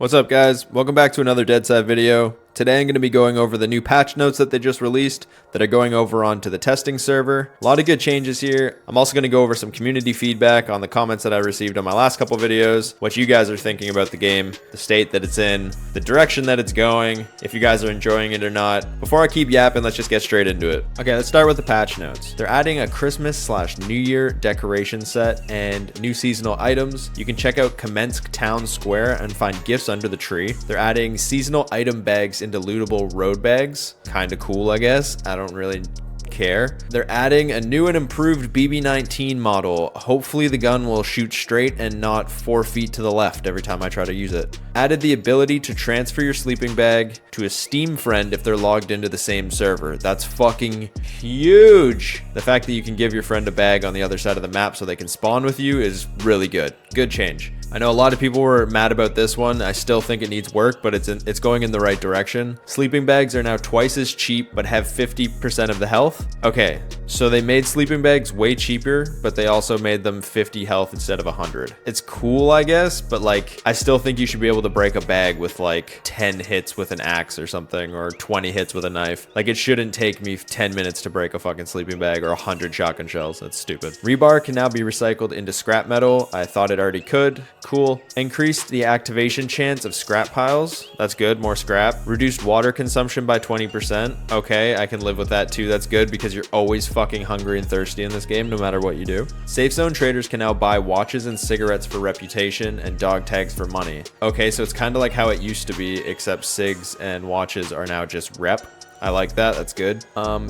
What's up, guys? Welcome back to another Deadside video. Today I'm going to be going over the new patch notes that they just released that are going over onto the testing server. A lot of good changes here. I'm also going to go over some community feedback on the comments that I received on my last couple videos, what you guys are thinking about the game, the state that it's in, the direction that it's going, if you guys are enjoying it or not. Before I keep yapping, let's just get straight into it. Okay, let's start with the patch notes. They're adding a Christmas/New Year decoration set and new seasonal items. You can check out Kamensk Town Square and find gifts under the tree. They're adding seasonal item bags into lootable road bags. Kind of cool, I guess. I don't really care. They're adding a new and improved BB-19 model. Hopefully the gun will shoot straight and not 4 feet to the left every time I try to use it. Added the ability to transfer your sleeping bag to a Steam friend if they're logged into the same server. That's fucking huge. The fact that you can give your friend a bag on the other side of the map so they can spawn with you is really good. Good change. I know a lot of people were mad about this one. I still think it needs work, but it's going in the right direction. Sleeping bags are now twice as cheap, but have 50% of the health. Okay, so they made sleeping bags way cheaper, but they also made them 50 health instead of 100. It's cool, I guess, but like, I still think you should be able to break a bag with like 10 hits with an axe or something, or 20 hits with a knife. Like, it shouldn't take me 10 minutes to break a fucking sleeping bag or 100 shotgun shells. That's stupid. Rebar can now be recycled into scrap metal. I thought it already could. Cool. Increased the activation chance of scrap piles. That's good. More scrap. Reduced water consumption by 20%. Okay, I can live with that too. That's good because you're always fucking hungry and thirsty in this game no matter what you do. Safe zone traders can now buy watches and cigarettes for reputation and dog tags for money. Okay, so it's kind of like how it used to be, except cigs and watches are now just rep. I like that. That's good.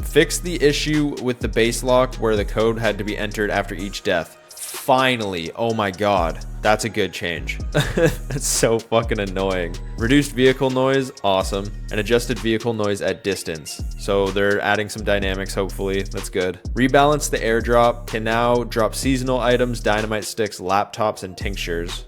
Fix the issue with the base lock where the code had to be entered after each death. Finally. Oh my god. That's a good change. That's so fucking annoying. Reduced vehicle noise. Awesome. And adjusted vehicle noise at distance. So they're adding some dynamics, hopefully. That's good. Rebalance the airdrop. Can now drop seasonal items, dynamite sticks, laptops, and tinctures.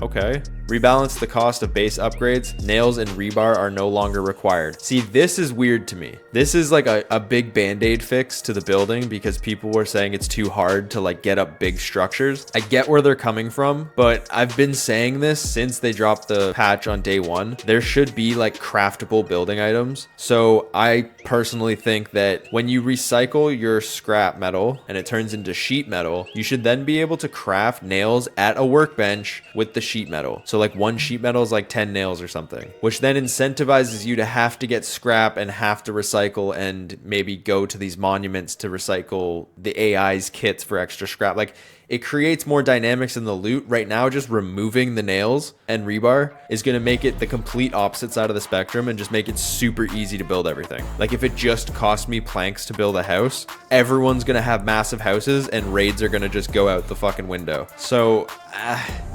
Okay. Rebalance the cost of base upgrades. Nails and rebar are no longer required. See, this is weird to me. This is like a big band-aid fix to the building because people were saying it's too hard to like get up big structures. I get where they're coming from, but I've been saying this since they dropped the patch on day one. There should be like craftable building items. So I personally think that when you recycle your scrap metal and it turns into sheet metal, you should then be able to craft nails at a workbench with the sheet metal. So like one sheet metal is like 10 nails or something, which then incentivizes you to have to get scrap and have to recycle and maybe go to these monuments to recycle the AI's kits for extra scrap. Like, it creates more dynamics in the loot. Right now, just removing the nails and rebar is going to make it the complete opposite side of the spectrum and just make it super easy to build everything. Like, if it just cost me planks to build a house, everyone's going to have massive houses and raids are going to just go out the fucking window. So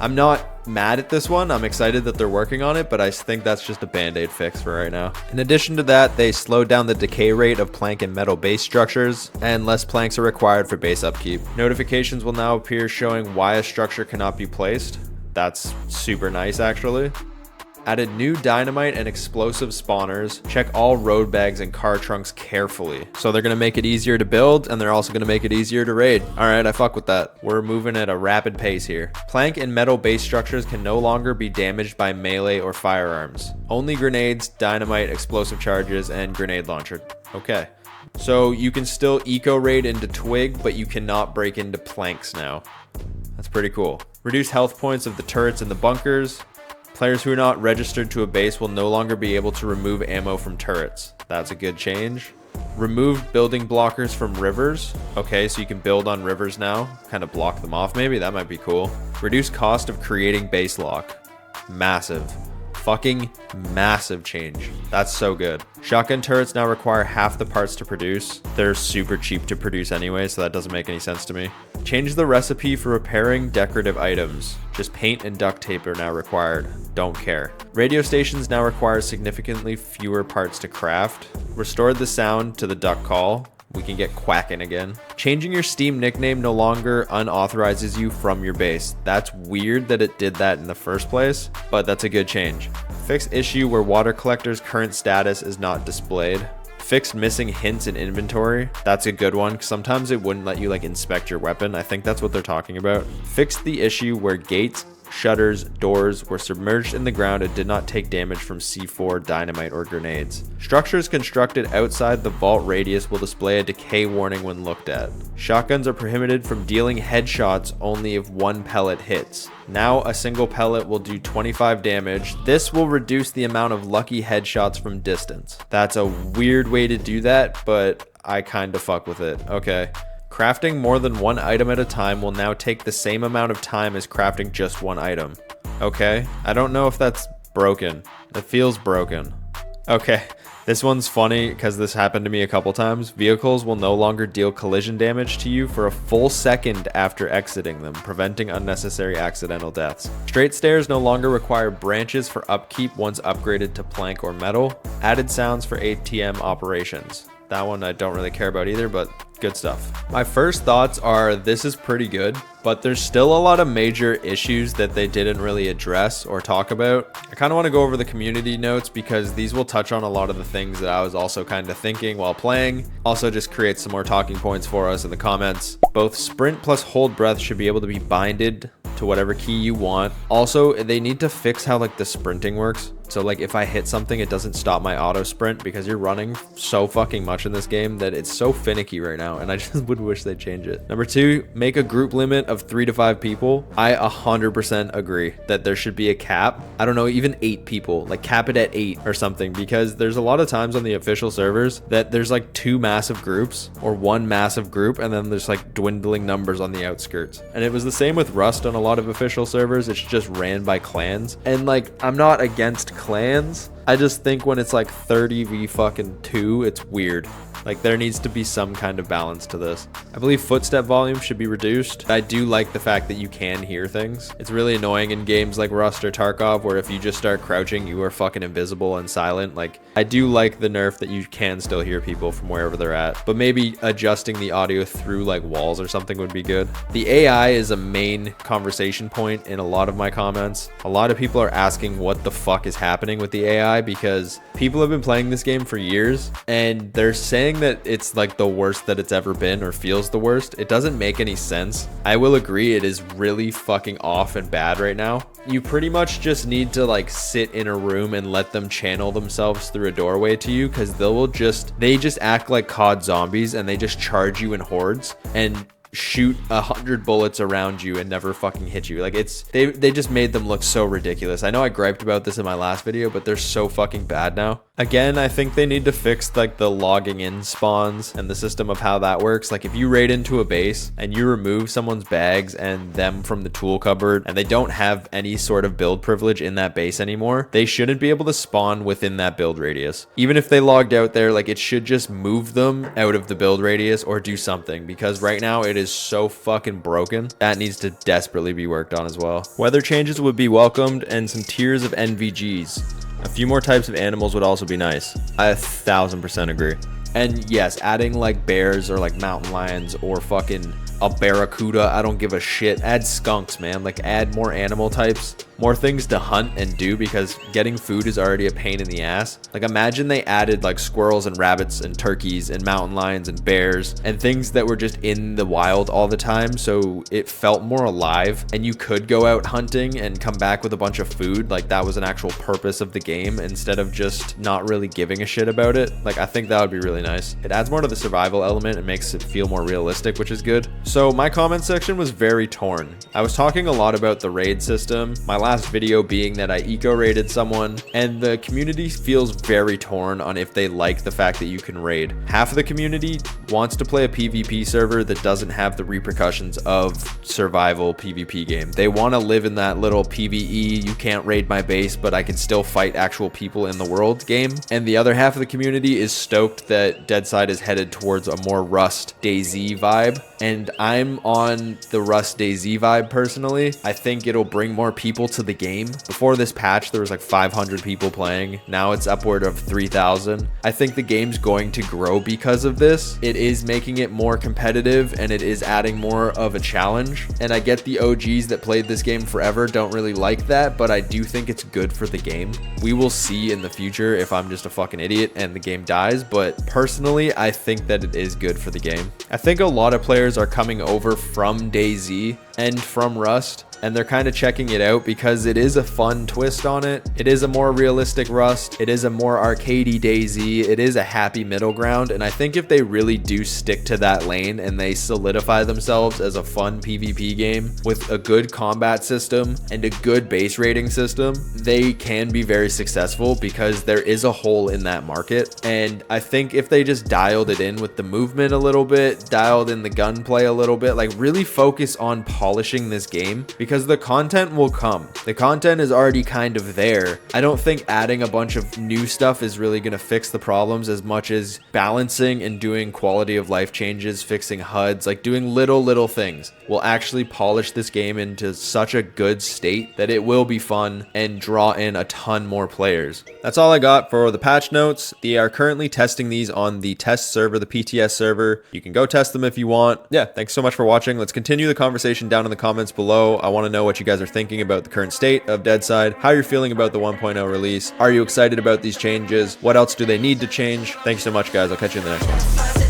I'm not mad at this one. I'm excited that they're working on it, but I think that's just a band-aid fix for right now. In addition to that, they slowed down the decay rate of plank and metal base structures, and less planks are required for base upkeep. Notifications will now appear showing why a structure cannot be placed. That's super nice, actually. Added new dynamite and explosive spawners. Check all road bags and car trunks carefully. So they're going to make it easier to build, and they're also going to make it easier to raid. All right, I fuck with that. We're moving at a rapid pace here. Plank and metal base structures can no longer be damaged by melee or firearms. Only grenades, dynamite, explosive charges, and grenade launcher. Okay. So you can still eco raid into twig, but you cannot break into planks now. That's pretty cool. Reduce health points of the turrets and the bunkers. Players who are not registered to a base will no longer be able to remove ammo from turrets. That's a good change. Removed building blockers from rivers. Okay, so you can build on rivers now. Kind of block them off maybe. That might be cool. Reduce cost of creating base lock. Massive. Fucking massive change. That's so good. Shotgun turrets now require half the parts to produce. They're super cheap to produce anyway, so that doesn't make any sense to me. Change the recipe for repairing decorative items. Just paint and duct tape are now required. Don't care. Radio stations now require significantly fewer parts to craft. Restored the sound to the duck call. We can get quacking again. Changing your Steam nickname no longer unauthorizes you from your base. That's weird that it did that in the first place, but that's a good change. Fixed issue where water collector's current status is not displayed. Fixed missing hints in inventory. That's a good one. Sometimes it wouldn't let you like inspect your weapon. I think that's what they're talking about. Fixed the issue where gates shutters, doors were submerged in the ground and did not take damage from C4, dynamite, or grenades. Structures constructed outside the vault radius will display a decay warning when looked at. Shotguns are prohibited from dealing headshots only if one pellet hits. Now a single pellet will do 25 damage. This will reduce the amount of lucky headshots from distance. That's a weird way to do that, but I kinda fuck with it. Okay. Crafting more than one item at a time will now take the same amount of time as crafting just one item. Okay. I don't know if that's broken. It feels broken. Okay. This one's funny because this happened to me a couple times. Vehicles will no longer deal collision damage to you for a full second after exiting them, preventing unnecessary accidental deaths. Straight stairs no longer require branches for upkeep once upgraded to plank or metal. Added sounds for ATM operations. That one I don't really care about either, but good stuff. My first thoughts are this is pretty good, but there's still a lot of major issues that they didn't really address or talk about. I kind of want to go over the community notes because these will touch on a lot of the things that I was also kind of thinking while playing. Also just create some more talking points for us in the comments. Both sprint plus hold breath should be able to be binded to whatever key you want. Also, they need to fix how like the sprinting works. So like if I hit something, it doesn't stop my auto sprint because you're running so fucking much in this game that it's so finicky right now. And I just would wish they'd change it. Number 2, make a group limit of 3 to 5 people. I 100% agree that there should be a cap. I don't know, even 8 people, like cap it at 8 or something, because there's a lot of times on the official servers that there's like 2 massive groups or 1 massive group. And then there's like dwindling numbers on the outskirts. And it was the same with Rust on a lot of official servers. It's just ran by clans. And like, I'm not against clans. I just think when it's like 30 v fucking 2, it's weird. Like there needs to be some kind of balance to this. I believe footstep volume should be reduced. I do like the fact that you can hear things. It's really annoying in games like Rust or Tarkov where if you just start crouching, you are fucking invisible and silent. Like I do like the nerf that you can still hear people from wherever they're at, but maybe adjusting the audio through like walls or something would be good. The AI is a main conversation point in a lot of my comments. A lot of people are asking what the fuck is happening with the AI because people have been playing this game for years and they're saying that it's like the worst that it's ever been or feels the worst. It doesn't make any sense. I will agree it is really fucking off and bad right now. You pretty much just need to like sit in a room and let them channel themselves through a doorway to you because they just act like COD zombies and they just charge you in hordes and shoot 100 bullets around you and never fucking hit you. Like they just made them look so ridiculous. I know I griped about this in my last video, but they're so fucking bad now. Again, I think they need to fix like the logging in spawns and the system of how that works. Like if you raid into a base and you remove someone's bags and them from the tool cupboard and they don't have any sort of build privilege in that base anymore, they shouldn't be able to spawn within that build radius. Even if they logged out there, like it should just move them out of the build radius or do something because right now it is so fucking broken. That needs to desperately be worked on as well. Weather changes would be welcomed and some tiers of NVGs. A few more types of animals would also be nice. I 1000% agree. And yes, adding like bears or like mountain lions or fucking a barracuda, I don't give a shit. Add skunks, man. Like add more animal types, more things to hunt and do because getting food is already a pain in the ass. Like imagine they added like squirrels and rabbits and turkeys and mountain lions and bears and things that were just in the wild all the time so it felt more alive and you could go out hunting and come back with a bunch of food. Like that was an actual purpose of the game instead of just not really giving a shit about it. Like I think that would be really nice. It adds more to the survival element and makes it feel more realistic, which is good. So my comment section was very torn. I was talking a lot about the raid system, my last video being that I eco-raided someone, and the community feels very torn on if they like the fact that you can raid. Half of the community wants to play a PvP server that doesn't have the repercussions of survival PvP game. They want to live in that little PvE, you can't raid my base, but I can still fight actual people in the world game. And the other half of the community is stoked that Deadside is headed towards a more Rust DayZ vibe. And I'm on the Rust DayZ vibe personally. I think it'll bring more people to the game. Before this patch, there was like 500 people playing. Now it's upward of 3,000. I think the game's going to grow because of this. It is making it more competitive and it is adding more of a challenge. And I get the OGs that played this game forever don't really like that, but I do think it's good for the game. We will see in the future if I'm just a fucking idiot and the game dies, but personally, I think that it is good for the game. I think a lot of players are coming over from DayZ and from Rust, and they're kind of checking it out because it is a fun twist on it. It is a more realistic Rust. It is a more arcadey DayZ. It is a happy middle ground, and I think if they really do stick to that lane and they solidify themselves as a fun PvP game with a good combat system and a good base rating system, they can be very successful because there is a hole in that market. And I think if they just dialed it in with the movement a little bit, dialed in the gunplay a little bit, like really focus on polishing this game, because the content will come. The content is already kind of there. I don't think adding a bunch of new stuff is really going to fix the problems as much as balancing and doing quality of life changes, fixing HUDs, like doing little things will actually polish this game into such a good state that it will be fun and draw in a ton more players. That's all I got for the patch notes. They are currently testing these on the test server, the PTS server. You can go test them if you want. Yeah, thanks so much for watching. Let's continue the conversation down in the comments below. I want to know what you guys are thinking about the current state of Deadside, how you're feeling about the 1.0 release. Are you excited about these changes? What else do they need to change? Thanks so much, guys. I'll catch you in the next one.